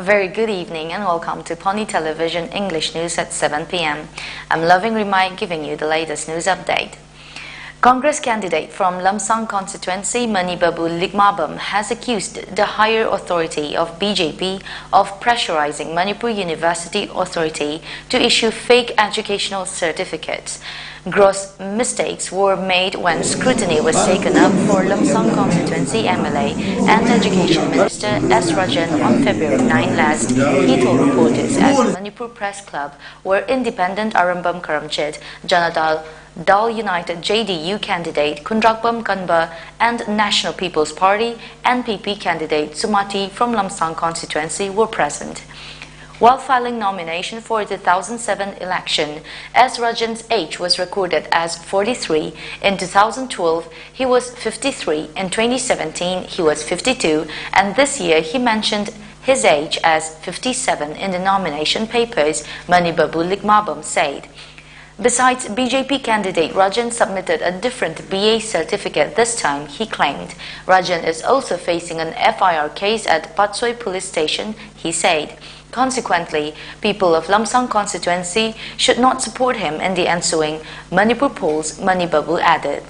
very good evening and welcome to Pony Television English News at 7 p.m. I'm Loving RIMAI giving you the latest news update. Congress candidate from Lamsang constituency Manipuri Ligmabam has accused the higher authority of BJP of pressurizing Manipur University Authority to issue fake educational certificates. Gross mistakes were made when scrutiny was taken up for Lamsang constituency MLA and Education Minister S. Rajan on February 9 last. He told reporters at Manipur Press Club where independent Arambam Karamchit, Janata Dal United JDU candidate Kundrakbam Kanba and National People's Party NPP candidate Sumati from Lamsang constituency were present. While filing nomination for the 2007 election, S. Rajan's age was recorded as 43. In 2012, he was 53. In 2017, he was 52. And this year, he mentioned his age as 57 in the nomination papers, Manipuri Ligmabam said. Besides, BJP candidate Rajan submitted a different BA certificate this time, he claimed. Rajan is also facing an FIR case at Patsoi police station, he said. Consequently, people of Lamsang constituency should not support him in the ensuing Manipur polls, Manibabu added.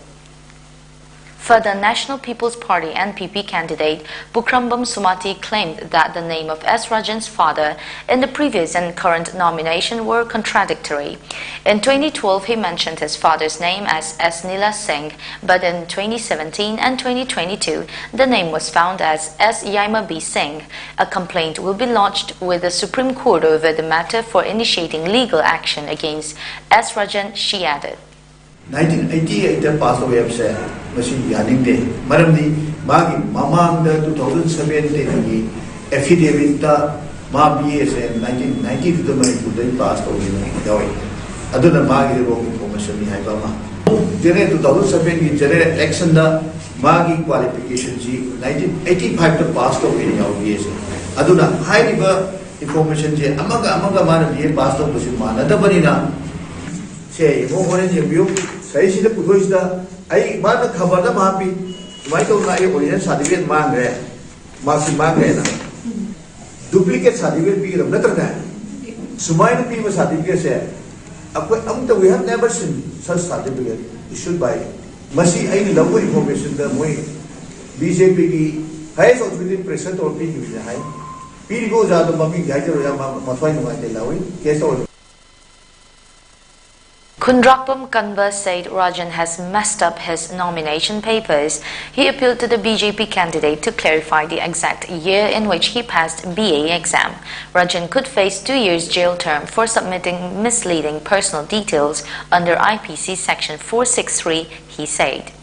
Further, National People's Party NPP candidate Bukrambam Sumati claimed that the name of S. Rajan's father in the previous and current nomination were contradictory. In 2012, he mentioned his father's name as S. Nila Singh, but in 2017 and 2022, the name was found as S. Yaima B. Singh. A complaint will be lodged with the Supreme Court over the matter for initiating legal action against S. Rajan, she added. 1988 passed away of say machine yaning day maramdi magi mamang da 2017 gi affidavit ta ma BA say 1992 da Manipur day passed away dawai aduna magi ro information ni haiba ma jene 2007 gi jene election da magi qualification ji 1985 da passed away ni yaw BA say aduna haiba information je amaga mana BA passed away si mana da bani na say mo hone je view sai si da putoi da ai ma da khabar da ma pi mai to na ai original certificate mang re ma si mang re na duplicate certificate pi ram na tra na sumai na pi ma certificate se apoi we have never seen such certificate issued by masi ai ni law information da moi BJP ki highest authority present or pi ki hai pi go ja da ma pi ga ja ro ya ma thwai nu ma te lawi case or Kundrakbam Kanba said Rajan has messed up his nomination papers. He appealed to the BJP candidate to clarify the exact year in which he passed BA exam. Rajan could face 2 years jail term for submitting misleading personal details under IPC section 463, he said.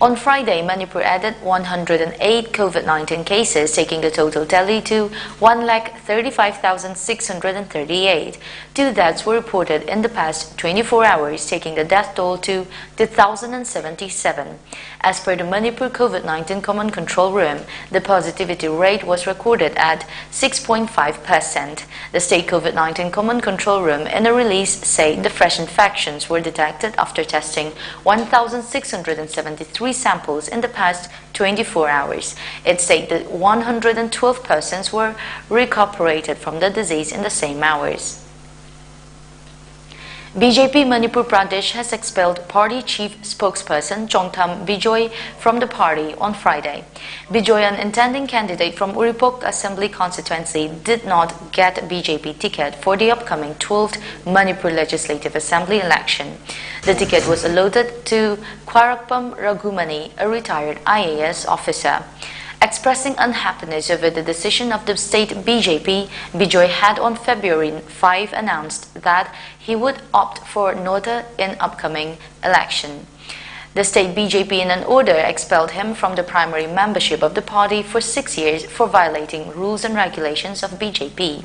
On Friday, Manipur added 108 COVID-19 cases, taking the total tally to 135,638. 2 deaths were reported in the past 24 hours, taking the death toll to 2,077. As per the Manipur COVID-19 Common Control Room, the positivity rate was recorded at 6.5%. The State COVID-19 Common Control Room, in a release, said the fresh infections were detected after testing 1,673 samples in the past 24 hours. It said that 112 persons were recuperated from the disease in the same hours. BJP Manipur Pradesh has expelled party chief spokesperson Chongtham Bijoy from the party on Friday. Bijoy, an intending candidate from Uripok Assembly constituency, did not get BJP ticket for the upcoming 12th Manipur Legislative Assembly election. The ticket was allotted to Kwarakpam Raghumani, a retired IAS officer. Expressing unhappiness over the decision of the state BJP, Bijoy had on February 5 announced that he would opt for Nota in upcoming election. The state BJP in an order expelled him from the primary membership of the party for 6 years for violating rules and regulations of BJP.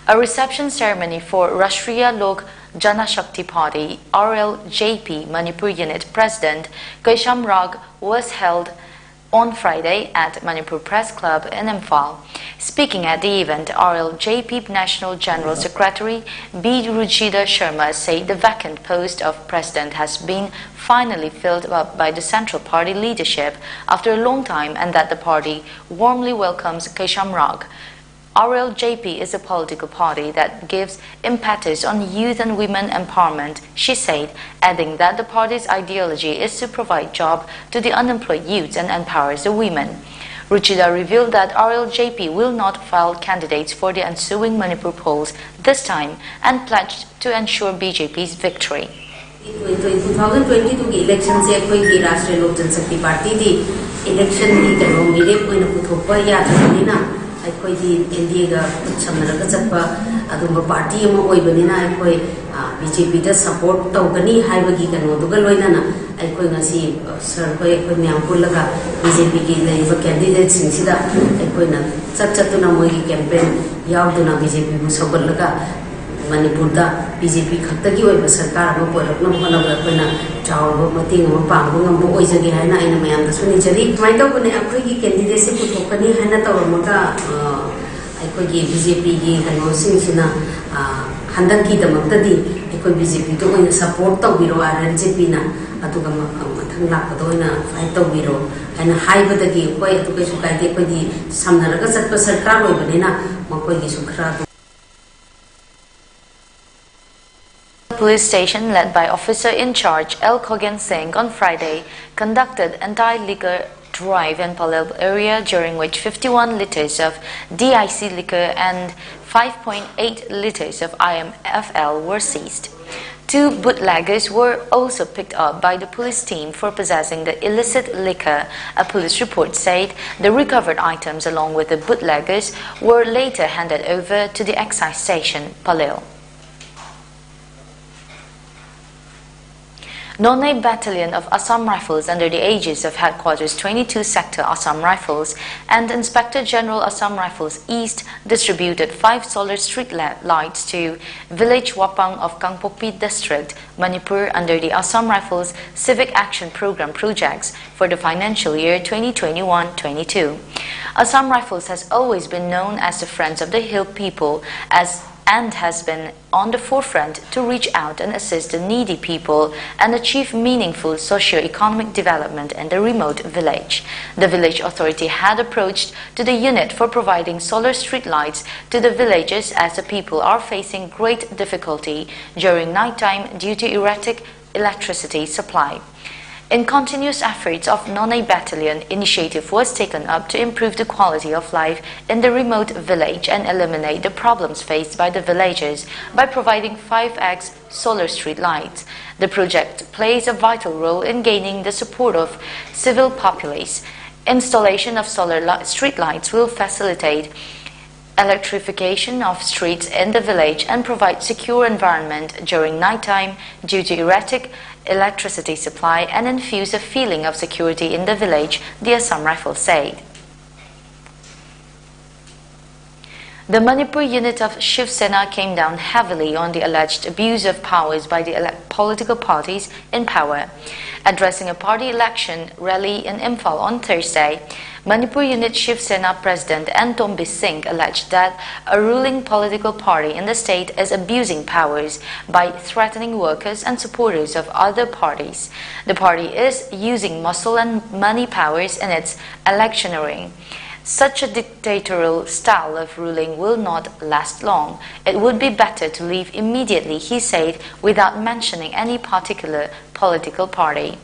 A reception ceremony for Rashtriya Lok Janashakti Party RLJP Manipur Unit President Kaisham Rag was held on Friday at Manipur Press Club in Imphal. Speaking at the event, RLJP National General Secretary B. Ruchida Sharma said the vacant post of president has been finally filled up by the Central Party leadership after a long time and that the party warmly welcomes Keshamrag. RLJP is a political party that gives impetus on youth and women empowerment, she said, adding that the party's ideology is to provide jobs to the unemployed youths and empowers the women. Ruchida revealed that RLJP will not file candidates for the ensuing Manipur polls this time and pledged to ensure BJP's victory. 2022 election se koi ki Rashtriya Lok Janshakti Party di election ki kano mire koi na puthokpa ya thani na ai koi di India ga chamna ga chatpa adumba party ma oi bani na ai koi BJP da support tawgani haiba gi kano duga loina na ai koi ngasi sir koi myam pullaga BJP ki leiba candidate sing sida ai koi na chatuna moi gi campaign yauduna BJP bu sogallaga Manipur da BJP khaktagi oi sarkar ma porakna honabra koina chawba mating ma pangbu ngam oi jagi haina aina mayam da suni jari mai to bune akhoi gi candidate se puthokani haina tawramaga akhoi gi BJP gi kano sing sina handak gi damakta di akhoi BJP to oina support tawbiro RNJP na atuga mathang lakpa oina fight tawbiro haina haiba da gi koi atuga su kai de koi di samnaraga chatpa sarkar oi bane na makoi gi su khra Police station led by officer in charge L. Kogan Singh on Friday conducted anti-liquor drive in Palel area during which 51 litres of DIC liquor and 5.8 litres of IMFL were seized. 2 bootleggers were also picked up by the police team for possessing the illicit liquor. A police report said the recovered items along with the bootleggers were later handed over to the excise station, Palel. Non-A Battalion of Assam Rifles under the aegis of Headquarters 22 Sector Assam Rifles and Inspector General Assam Rifles East distributed 5 solar street lights to village Wapang of Kangpokpi District, Manipur under the Assam Rifles Civic Action Program projects for the financial year 2021-22. Assam Rifles has always been known as the Friends of the Hill people and has been on the forefront to reach out and assist the needy people and achieve meaningful socio-economic development in the remote village. The village authority had approached to the unit for providing solar street lights to the villages as the people are facing great difficulty during nighttime due to erratic electricity supply. In continuous efforts of Non-A Battalion, initiative was taken up to improve the quality of life in the remote village and eliminate the problems faced by the villagers by providing 5x solar street lights. The project plays a vital role in gaining the support of civil populace. Installation of solar street lights will facilitate electrification of streets in the village and provide secure environment during nighttime due to erratic electricity supply and infuse a feeling of security in the village, the Assam Rifles said. The Manipur unit of Shiv Sena came down heavily on the alleged abuse of powers by the political parties in power. Addressing a party election rally in Imphal on Thursday, Manipur unit Shiv Sena President Tombi Singh alleged that a ruling political party in the state is abusing powers by threatening workers and supporters of other parties. The party is using muscle and money powers in its electioneering. Such a dictatorial style of ruling will not last long. It would be better to leave immediately, he said, without mentioning any particular political party.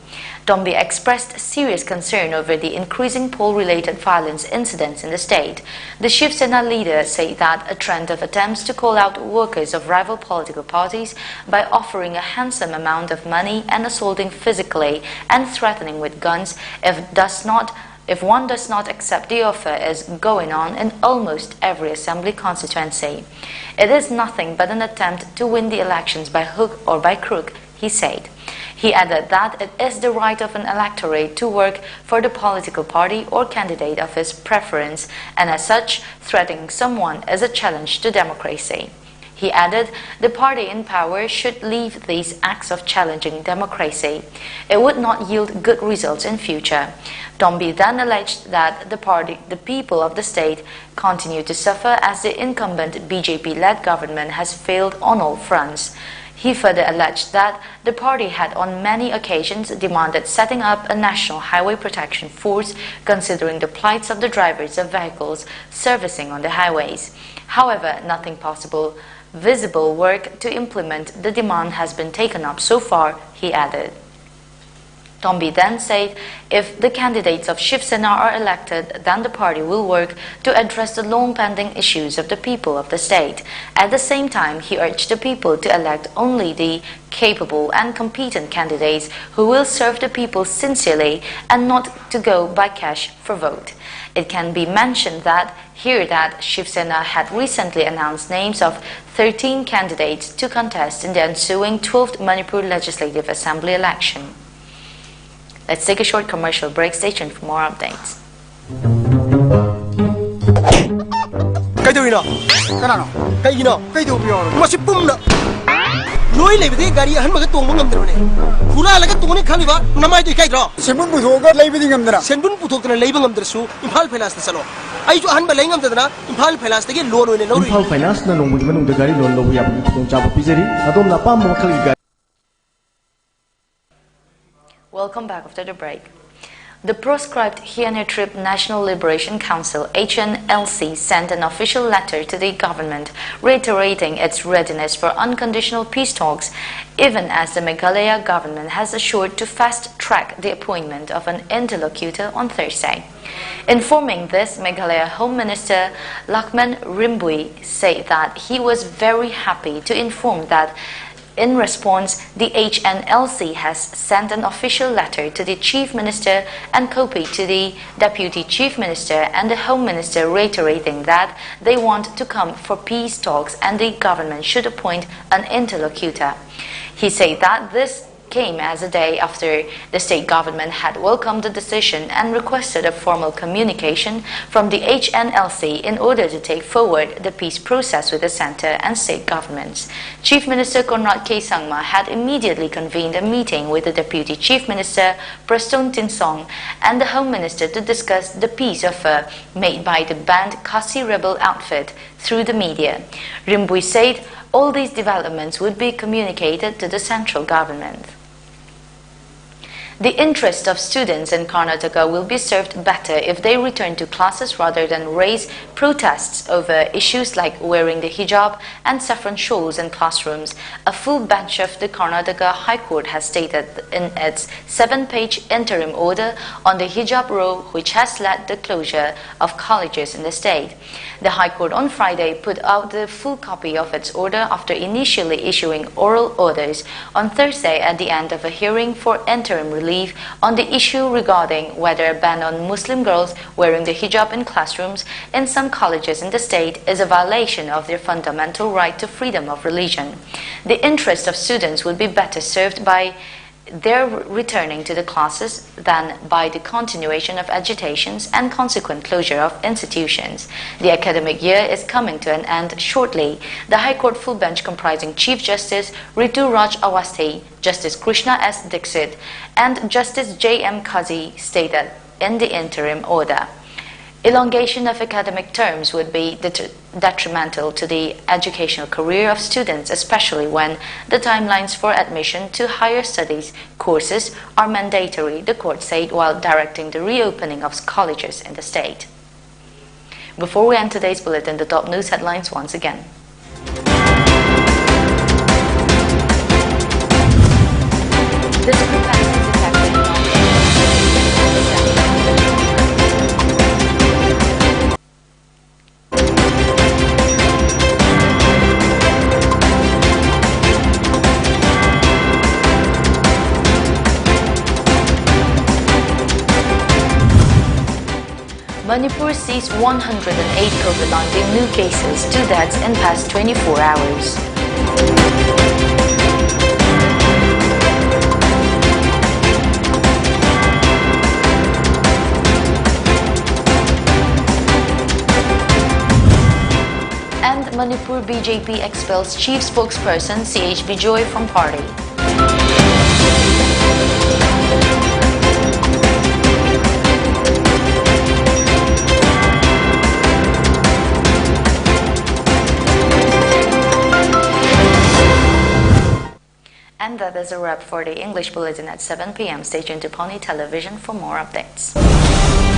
Tombi expressed serious concern over the increasing poll-related violence incidents in the state. The Shiv Sena leader said that a trend of attempts to call out workers of rival political parties by offering a handsome amount of money and assaulting physically and threatening with guns if one does not accept the offer is going on in almost every assembly constituency. It is nothing but an attempt to win the elections by hook or by crook, he said. He added that it is the right of an electorate to work for the political party or candidate of his preference, and as such, threatening someone is a challenge to democracy. He added the party in power should leave these acts of challenging democracy. It would not yield good results in future. Tombi then alleged that the people of the state continue to suffer as the incumbent BJP-led government has failed on all fronts. He further alleged that the party had on many occasions demanded setting up a national highway protection force considering the plights of the drivers of vehicles servicing on the highways. However, nothing visible work to implement the demand has been taken up so far, he added. Tombi then said if the candidates of Shiv Sena are elected, then the party will work to address the long-pending issues of the people of the state. At the same time, he urged the people to elect only the capable and competent candidates who will serve the people sincerely and not to go by cash for vote. It can be mentioned that Shiv Sena had recently announced names of 13 candidates to contest in the ensuing 12th Manipur Legislative Assembly election. Let's take a short commercial break. Stay tuned for more updates. Welcome back after the break. The proscribed Hyener Trip National Liberation Council HNLC sent an official letter to the government reiterating its readiness for unconditional peace talks, even as the Meghalaya government has assured to fast-track the appointment of an interlocutor on Thursday. Informing this, Meghalaya Home Minister Lakman Rimbui said that he was very happy to inform that in response, the HNLC has sent an official letter to the Chief Minister and copy to the Deputy Chief Minister and the Home Minister reiterating that they want to come for peace talks and the government should appoint an interlocutor. He said that this came as a day after the state government had welcomed the decision and requested a formal communication from the HNLC in order to take forward the peace process with the center and state governments. Chief Minister Conrad K. Sangma had immediately convened a meeting with the Deputy Chief Minister Preston Tinsong and the Home Minister to discuss the peace offer made by the banned Khasi rebel outfit through the media. Rimbui said all these developments would be communicated to the central government. The interest of students in Karnataka will be served better if they return to classes rather than raise protests over issues like wearing the hijab and saffron shawls in classrooms. A full bench of the Karnataka High Court has stated in its 7-page interim order on the hijab row, which has led the closure of colleges in the state. The High Court on Friday put out the full copy of its order after initially issuing oral orders on Thursday at the end of a hearing for interim relief on the issue regarding whether a ban on Muslim girls wearing the hijab in classrooms in some colleges in the state is a violation of their fundamental right to freedom of religion. The interest of students would be better served by their returning to the classes than by the continuation of agitations and consequent closure of institutions. The academic year is coming to an end shortly. The High Court full bench comprising Chief Justice Ritu Raj Awasthi, Justice Krishna S. Dixit, and Justice J. M. Kazi stated in the interim order. Elongation of academic terms would be detrimental to the educational career of students, especially when the timelines for admission to higher studies courses are mandatory, the court said while directing the reopening of colleges in the state. Before we end today's bulletin, the top news headlines once again. Discrepancies detected in Manipur sees 108 COVID-19 new cases, 2 deaths in past 24 hours. And Manipur BJP expels chief spokesperson CH Bijoy from party. And that is a wrap for the English Bulletin at 7 p.m. Stay tuned to Pony Television for more updates.